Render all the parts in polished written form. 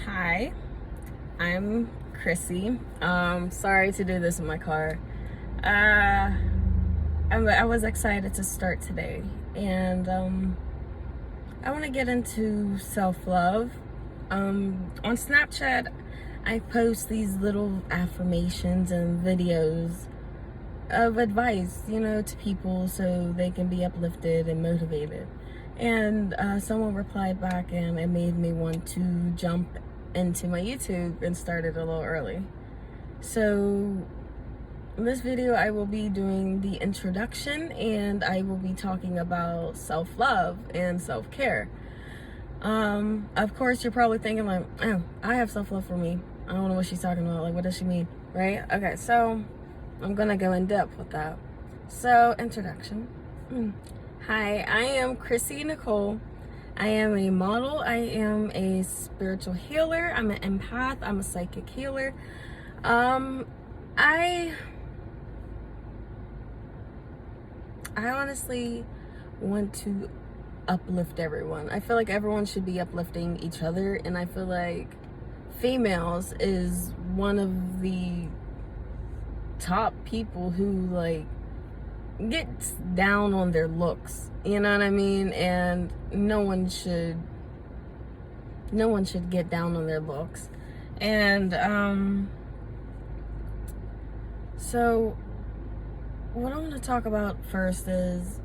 Hi, I'm Chrissy. Sorry to do this in my car. I was excited to start today, and I want to get into self-love. On Snapchat, I post these little affirmations and videos of advice, to people so they can be uplifted and motivated. And someone replied back, and it made me want to jump into my YouTube and start it a little early. So in this video, I will be doing the introduction, and I will be talking about self-love and self-care. Of course, you're probably thinking like, oh, I have self-love for me. I don't know what she's talking about. Like, what does she mean? Right? Okay, so I'm gonna go in depth with that. So, introduction. Hi, I am Chrissy Nicole. I am a model. I am a spiritual healer. I'm an empath. I'm a psychic healer. I honestly want to uplift everyone. I feel like everyone should be uplifting each other, and I feel like females is one of the top people who like gets down on their looks, you know what I mean? And no one should get down on their looks. And so what I want to talk about first is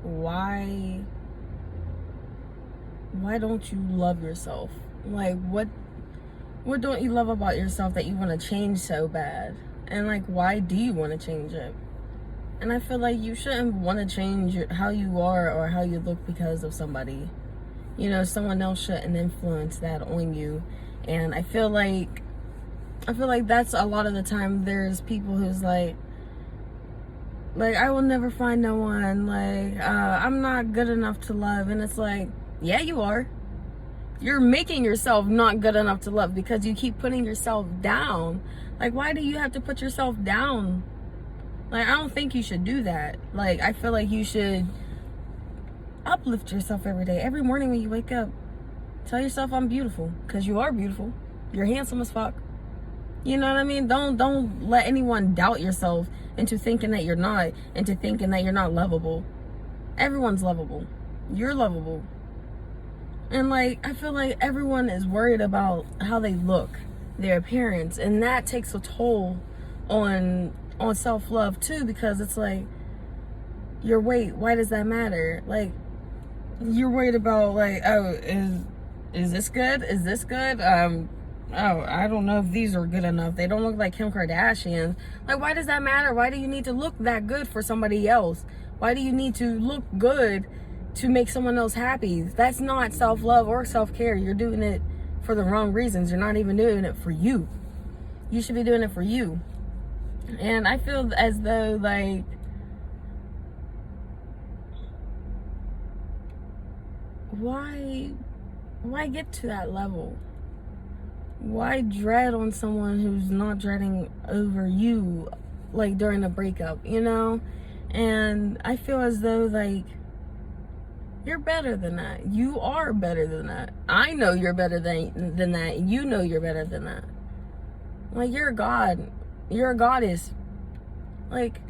why don't you love yourself? Like, what don't you love about yourself that you want to change so bad? And like, why do you want to change it? And I feel like you shouldn't want to change how you are or how you look because of somebody. Someone else shouldn't influence that on you. And I feel like that's a lot of the time. There's people who's like I will never find no one. Like, I'm not good enough to love. And it's like, yeah, you are. You're making yourself not good enough to love because you keep putting yourself down. Like, why do you have to put yourself down? Like, I don't think you should do that. Like, I feel like you should uplift yourself every day. Every morning when you wake up, tell yourself I'm beautiful, because you are beautiful. You're handsome as fuck. You know what I mean? Don't let anyone doubt yourself into thinking that you're not, into thinking that you're not lovable. Everyone's lovable. You're lovable. And like, I feel like everyone is worried about how they look, their appearance, and that takes a toll on self-love too, because it's like, your weight, why does that matter? Like, you're worried about like, oh, is this good? Is this good? Oh, I don't know if these are good enough. They don't look like Kim Kardashian. Like, why does that matter? Why do you need to look that good for somebody else? Why do you need to look good to make someone else happy? That's not self-love or self-care. You're doing it for the wrong reasons. You're not even doing it for you. You should be doing it for you. And I feel as though like why get to that level? Why dread on someone who's not dreading over you, like during a breakup, And I feel as though like you're better than that. You are better than that. I know you're better than that. You know you're better than that. Like, you're a god. You're a goddess. Like,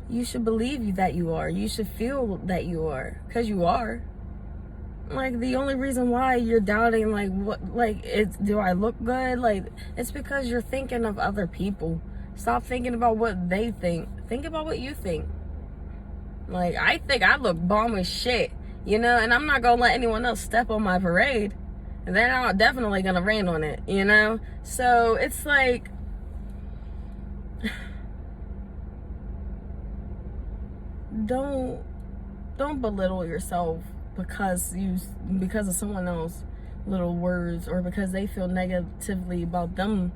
you should believe that you are. You should feel that you are, because you are. Like, the only reason why you're doubting, like, do I look good? Like, it's because you're thinking of other people. Stop thinking about what they think. Think about what you think. Like, I think I look bomb as shit, and I'm not gonna let anyone else step on my parade. And they're not definitely gonna rain on it, So, it's like, don't belittle yourself because of someone else little words, or because they feel negatively about them,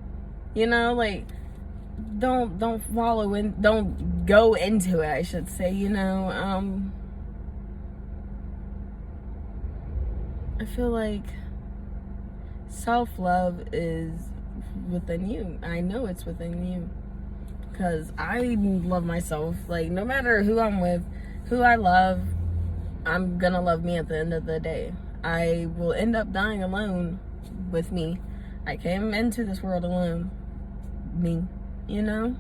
like, don't follow and don't go into it, I should say. I feel like self-love is within you. I know it's within you, because I love myself. Like, no matter who I'm with, who I love, I'm gonna love me at the end of the day. I will end up dying alone with me. I came into this world alone. Me, you know?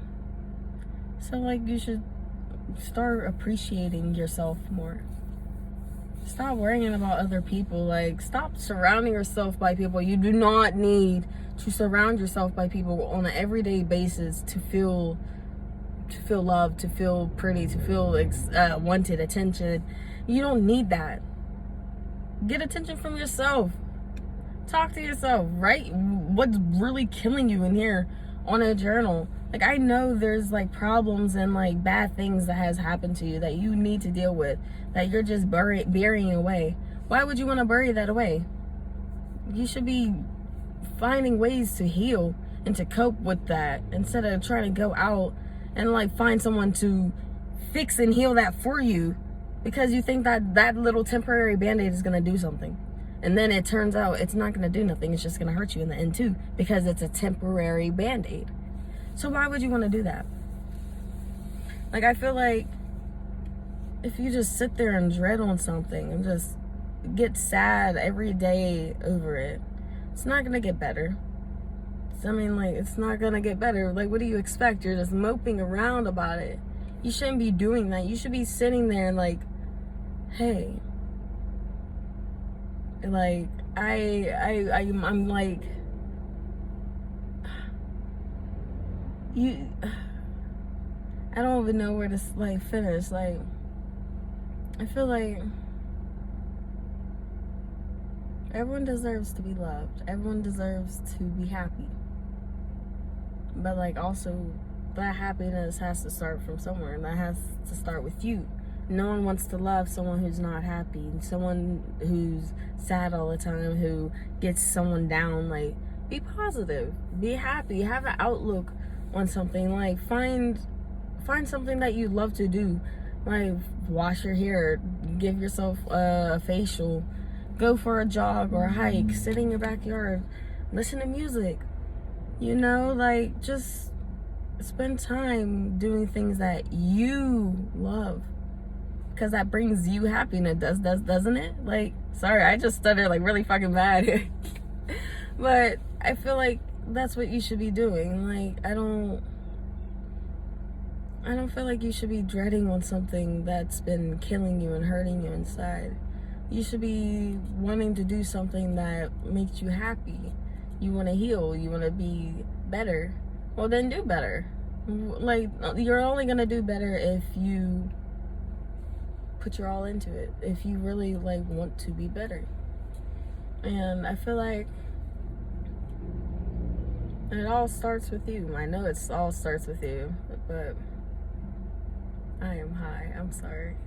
So, like, you should start appreciating yourself more. Stop worrying about other people. Like, stop surrounding yourself by people. You do not need to surround yourself by people on an everyday basis to feel loved, to feel pretty, to feel wanted, attention. You don't need that. Get attention from yourself. Talk to yourself. Write what's really killing you in here on a journal. Like, I know there's like problems and like bad things that has happened to you that you need to deal with, that you're just burying away. Why would you want to bury that away? You should be finding ways to heal and to cope with that, instead of trying to go out and like find someone to fix and heal that for you, because you think that that little temporary band-aid is going to do something. And then it turns out it's not going to do nothing. It's just going to hurt you in the end too, because it's a temporary band-aid. So why would you want to do that? Like, I feel like if you just sit there and dread on something and just get sad every day over it, it's not going to get better. I mean, like, it's not going to get better. Like, what do you expect? You're just moping around about it. You shouldn't be doing that. You should be sitting there and like, hey, like, I'm like, I don't even know where to like finish. Like, I feel like everyone deserves to be loved. Everyone deserves to be happy. But like, also, that happiness has to start from somewhere, and that has to start with you. No one wants to love someone who's not happy, someone who's sad all the time, who gets someone down. Like, be positive, be happy, have an outlook on something. Like, find something that you love to do. Like, wash your hair, give yourself a facial, go for a jog or a hike, sit in your backyard, listen to music. You know, like, just spend time doing things that you love, because that brings you happiness, doesn't it? Like, sorry, I just stuttered like really fucking bad. But I feel like that's what you should be doing. Like, I don't feel like you should be dreading on something that's been killing you and hurting you inside. You should be wanting to do something that makes you happy. You want to heal, you want to be better. Well, then do better. Like, you're only going to do better if you put your all into it, if you really like want to be better. And I feel like it all starts with you. I know it all starts with you, but I am high. I'm sorry.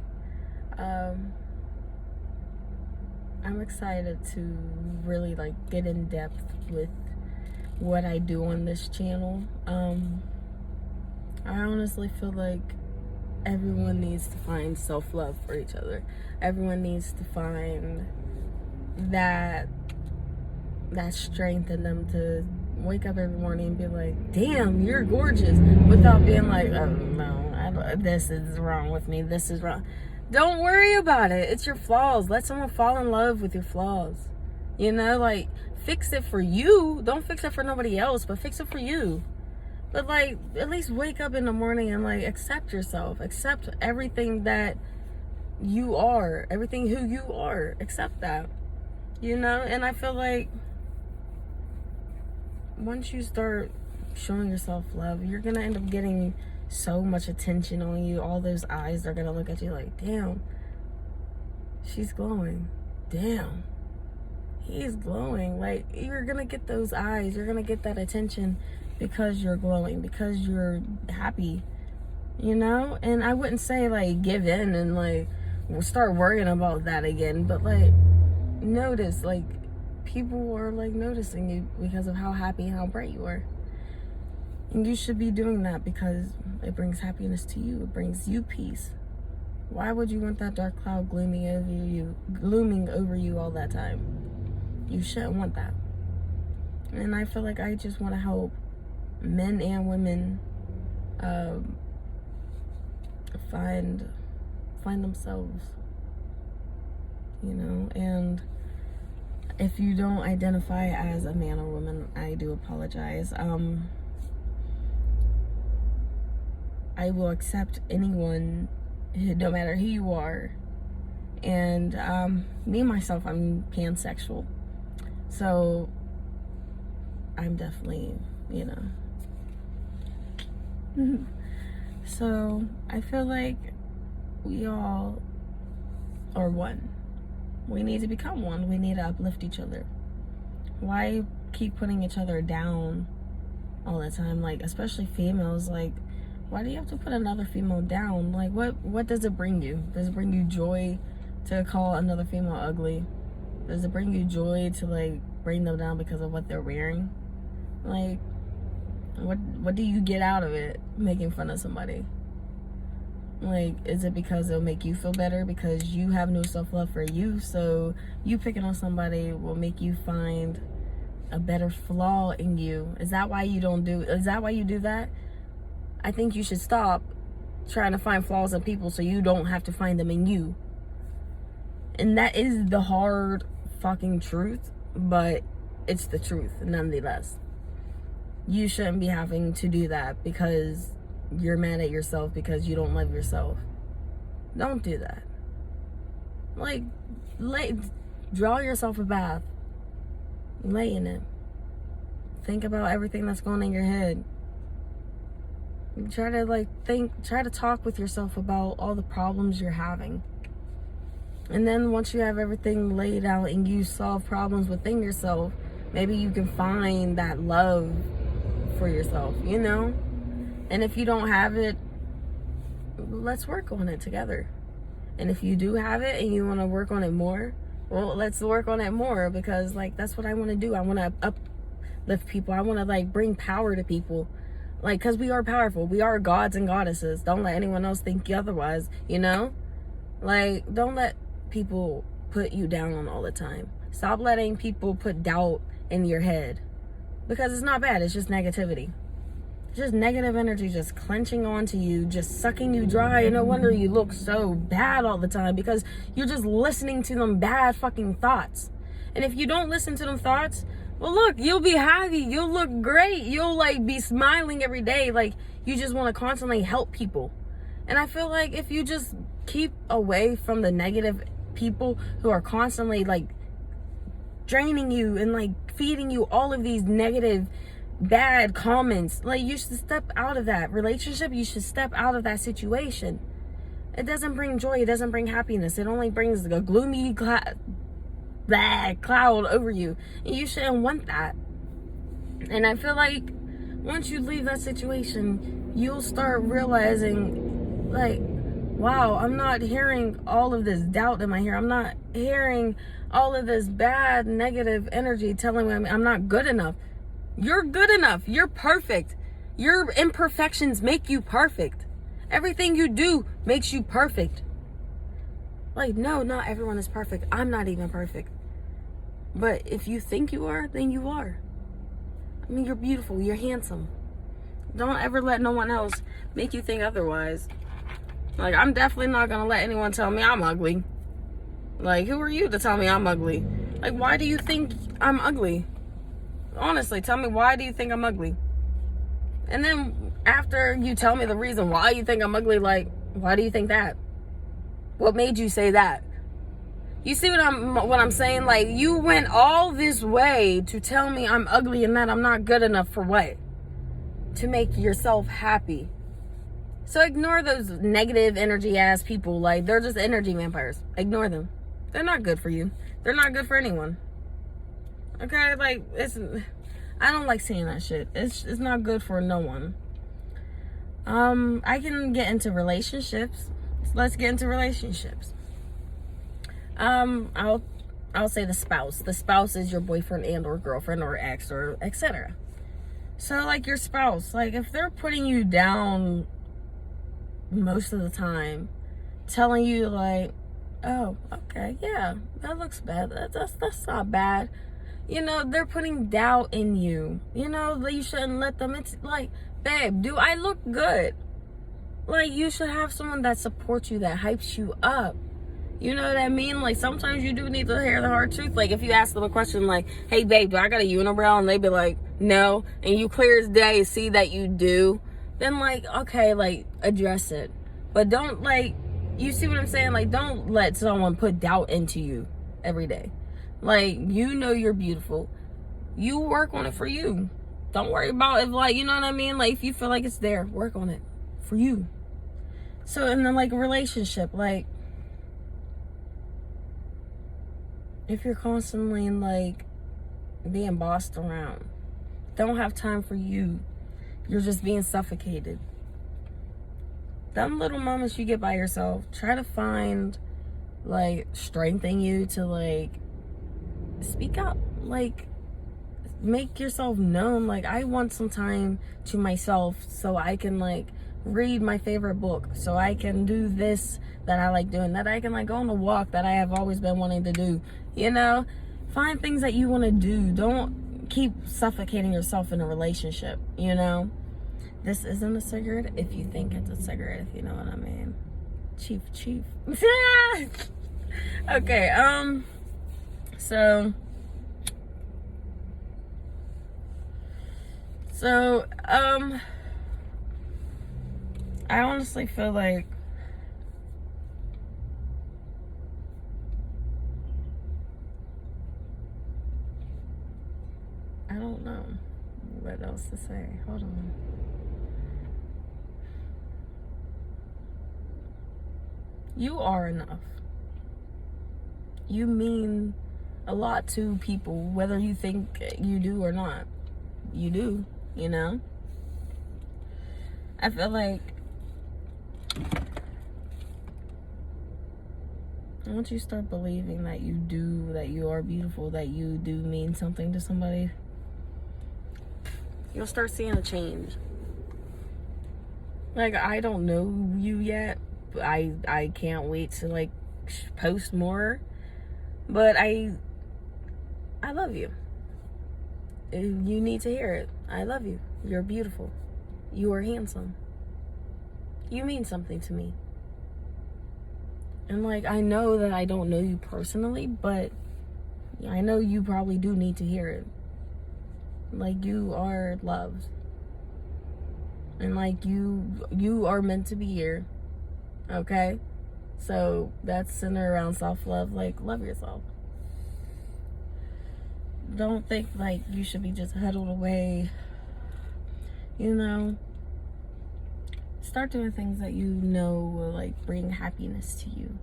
I'm excited to really like get in depth with what I do on this channel. I honestly feel like everyone needs to find self-love for each other. Everyone needs to find that strength in them to wake up every morning and be like, damn, you're gorgeous, without being like, oh no, this is wrong with me, this is wrong. Don't worry about it. It's your flaws. Let someone fall in love with your flaws. You know, like, fix it for you. Don't fix it for nobody else, but fix it for you. But like, at least wake up in the morning and like accept yourself. Accept everything that you are. Everything who you are. Accept that. You know? And I feel like once you start showing yourself love, you're gonna end up getting so much attention on you. All those eyes are gonna look at you like, damn, she's glowing. Damn, he's glowing. Like, you're gonna get those eyes, you're gonna get that attention because you're glowing, because you're happy, you know? And I wouldn't say like give in and like start worrying about that again, but like notice, like, people are like noticing you because of how happy and how bright you are. And you should be doing that because it brings happiness to you. It brings you peace. Why would you want that dark cloud glooming over you all that time? You shouldn't want that. And I feel like I just want to help men and women find themselves, you know. And If you don't identify as a man or woman, I do apologize. I will accept anyone, no matter who you are. And me myself, I'm pansexual, so I'm definitely, so I feel like we all are one. We need to become one. We need to uplift each other. Why keep putting each other down all the time? Like, especially females, like, why do you have to put another female down? Like, what does it bring you? Does it bring you joy to call another female ugly? Does it bring you joy to, like, bring them down because of what they're wearing? Like, what do you get out of it, making fun of somebody? Like, is it because it'll make you feel better because you have no self-love for you, so you picking on somebody will make you find a better flaw in you? Is that why you do that? I think you should stop trying to find flaws in people so you don't have to find them in you. And that is the hard fucking truth, but it's the truth nonetheless. You shouldn't be having to do that because you're mad at yourself because you don't love yourself. Don't do that. Like, draw yourself a bath. Lay in it. Think about everything that's going in your head. Try to talk with yourself about all the problems you're having. And then once you have everything laid out and you solve problems within yourself, maybe you can find that love for yourself, And if you don't have it, let's work on it together. And if you do have it and you want to work on it more, well, let's work on it more, because, like, that's what I want to do. I want to uplift people. I want to, like, bring power to people. Like, because we are powerful. We are gods and goddesses. Don't let anyone else think otherwise, Like, don't let people put you down all the time. Stop letting people put doubt in your head. Because it's not bad. It's just negativity. It's just negative energy just clenching onto you, just sucking you dry. And no wonder you look so bad all the time, because you're just listening to them bad fucking thoughts. And if you don't listen to them thoughts, well, look, you'll be happy. You'll look great. You'll, like, be smiling every day. Like, you just want to constantly help people. And I feel like if you just keep away from the negative people who are constantly, like, draining you and, like, feeding you all of these negative, bad comments, like, you should step out of that relationship. You should step out of that situation. It doesn't bring joy. It doesn't bring happiness. It only brings a gloomy cloud over you, and you shouldn't want that. And I feel like once you leave that situation, you'll start realizing, like, wow, I'm not hearing all of this doubt in my ear. I'm not hearing all of this bad, negative energy telling me I'm not good enough. You're good enough. You're perfect. Your imperfections make you perfect. Everything you do makes you perfect. Like, no, not everyone is perfect. I'm not even perfect. But if you think you are, then you are. I mean, you're beautiful. You're handsome. Don't ever let no one else make you think otherwise. Like, I'm definitely not going to let anyone tell me I'm ugly. Like, who are you to tell me I'm ugly? Like, why do you think I'm ugly? Honestly, tell me, why do you think I'm ugly? And then after you tell me the reason why you think I'm ugly, like, why do you think that? What made you say that? You see what I'm saying? Like, you went all this way to tell me I'm ugly and that I'm not good enough for what? To make yourself happy. So ignore those negative energy ass people. Like, they're just energy vampires. Ignore them. They're not good for you. They're not good for anyone. Okay? Like, I don't like seeing that shit. It's not good for no one. I can get into relationships. So let's get into relationships. I'll say the spouse. The spouse is your boyfriend and or girlfriend or ex or etc. So, like, your spouse, like, if they're putting you down most of the time, telling you, like, oh, okay, yeah, that looks bad. That's not bad. They're putting doubt in you. You shouldn't let them. It's like, babe, do I look good? Like, you should have someone that supports you, that hypes you up. You know what I mean? Like, sometimes you do need to hear the hard truth. Like, if you ask them a question like, hey, babe, do I got a unibrow? And they be like, no. And you clear as day see that you do. Then, like, okay, like, address it. But don't, like, you see what I'm saying? Like, don't let someone put doubt into you every day. Like, you know you're beautiful. You work on it for you. Don't worry about if, like, you know what I mean? Like, if you feel like it's there, work on it for you. So, in the, like, relationship, like, if you're constantly, like, being bossed around, don't have time for you. You're just being suffocated. Them little moments you get by yourself, try to find, like, strength in you to, like, speak up. Like, make yourself known. Like, I want some time to myself so I can, like, read my favorite book, so I can do this that I like doing, that I can, like, go on a walk that I have always been wanting to do. You know, find things that you want to do. Don't keep suffocating yourself in a relationship. You know, this isn't a cigarette if you think it's a cigarette, if you know what I mean. Chief. Okay, so I honestly feel like I don't know what else to say. Hold on. You are enough. You mean a lot to people, whether you think you do or not. You do, you know? I feel like once you start believing that you do, that you are beautiful, that you do mean something to somebody, you'll start seeing a change. Like, I don't know you yet, but I can't wait to, like, post more. But I love you. You need to hear it. I love you. You're beautiful. You are handsome. You mean something to me. And, like, I know that I don't know you personally, but I know you probably do need to hear it. Like, you are loved. And, like, you are meant to be here. Okay? So, that's centered around self-love. Like, love yourself. Don't think, like, you should be just huddled away. You know? Start doing things that you know will, like, bring happiness to you.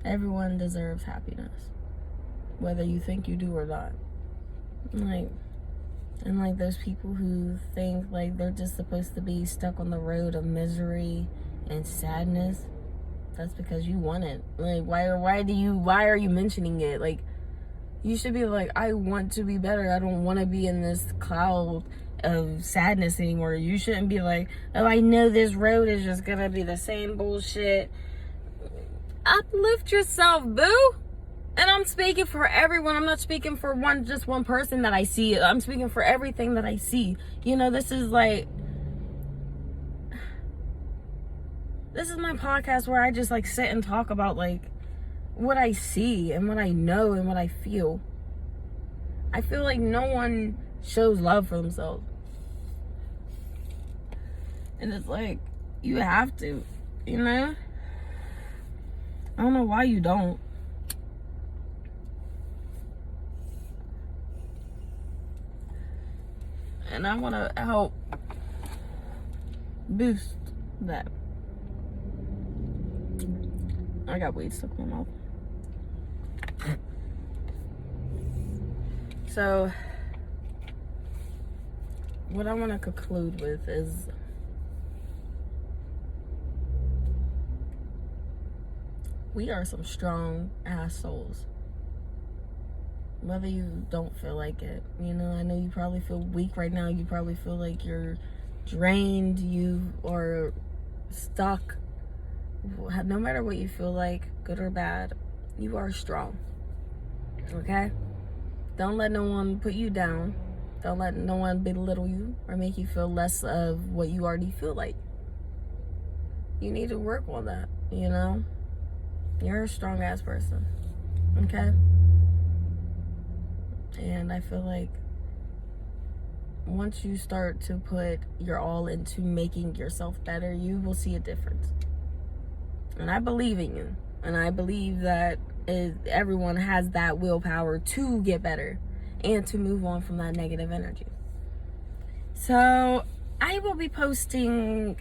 Everyone deserves happiness. Whether you think you do or not. Like, and, like, those people who think, like, they're just supposed to be stuck on the road of misery and sadness. That's because you want it. Like, why are you mentioning it? Like, you should be like, I want to be better. I don't want to be in this cloud of sadness anymore. You shouldn't be like, oh, I know this road is just gonna be the same bullshit. Uplift yourself, boo. And I'm speaking for everyone. I'm not speaking for just one person that I see. I'm speaking for everything that I see. You know, this is my podcast where I just, like, sit and talk about, like, what I see and what I know and what I feel. I feel like no one shows love for themselves. And it's like, you have to, you know? I don't know why you don't. And I want to help boost that. I got weed stuck in my mouth. So, what I want to conclude with is we are some strong ass souls. Whether you don't feel like it. You know, I know you probably feel weak right now. You probably feel like you're drained. You are stuck. No matter what you feel like, good or bad, you are strong. Okay? Don't let no one put you down. Don't let no one belittle you or make you feel less of what you already feel like. You need to work on that, you know? You're a strong ass person. Okay? And I feel like once you start to put your all into making yourself better, you will see a difference. And I believe in you. And I believe that everyone has that willpower to get better and to move on from that negative energy. So I will be posting,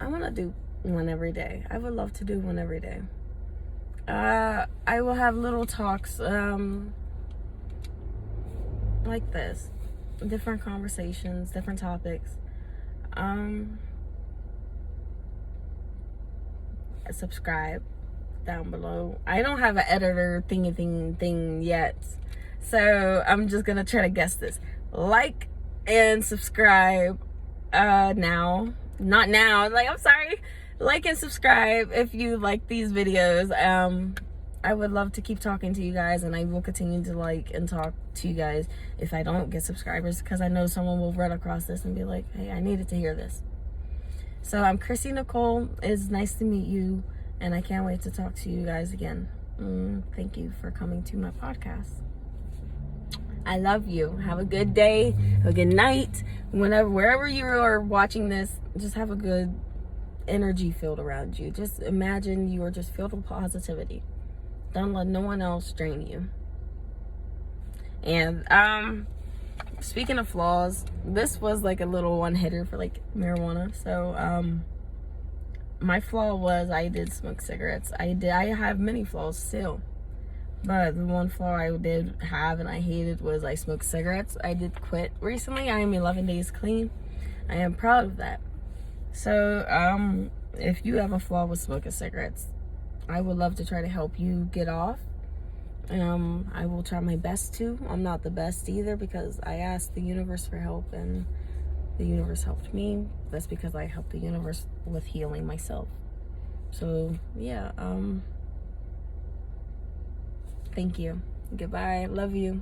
I want to do one every day. I would love to do one every day. I will have little talks like this, different conversations, different topics. Subscribe down below. I don't have an editor thing yet, so I'm just gonna try to guess this. Like and subscribe now, not now, like, I'm sorry. Like and subscribe if you like these videos. I would love to keep talking to you guys, and I will continue to like and talk to you guys if I don't get subscribers, because I know someone will run across this and be like, hey, I needed to hear this. So I'm Chrissy Nicole. It's nice to meet you, and I can't wait to talk to you guys again. Thank you for coming to my podcast. I love you. Have a good day, a good night. Wherever you are watching this, just have a good energy field around you. Just imagine you are just filled with positivity. Don't let no one else drain you. And speaking of flaws, this was like a little one hitter for like marijuana. So my flaw was I did smoke cigarettes. I have many flaws still, but the one flaw I did have and I hated was I smoked cigarettes. I did quit recently. I am 11 days clean. I am proud of that. So if you have a flaw with smoking cigarettes, I would love to try to help you get off. I will try my best to. I'm not the best either, because I asked the universe for help and the universe helped me. That's because I helped the universe with healing myself. So yeah, thank you. Goodbye. Love you.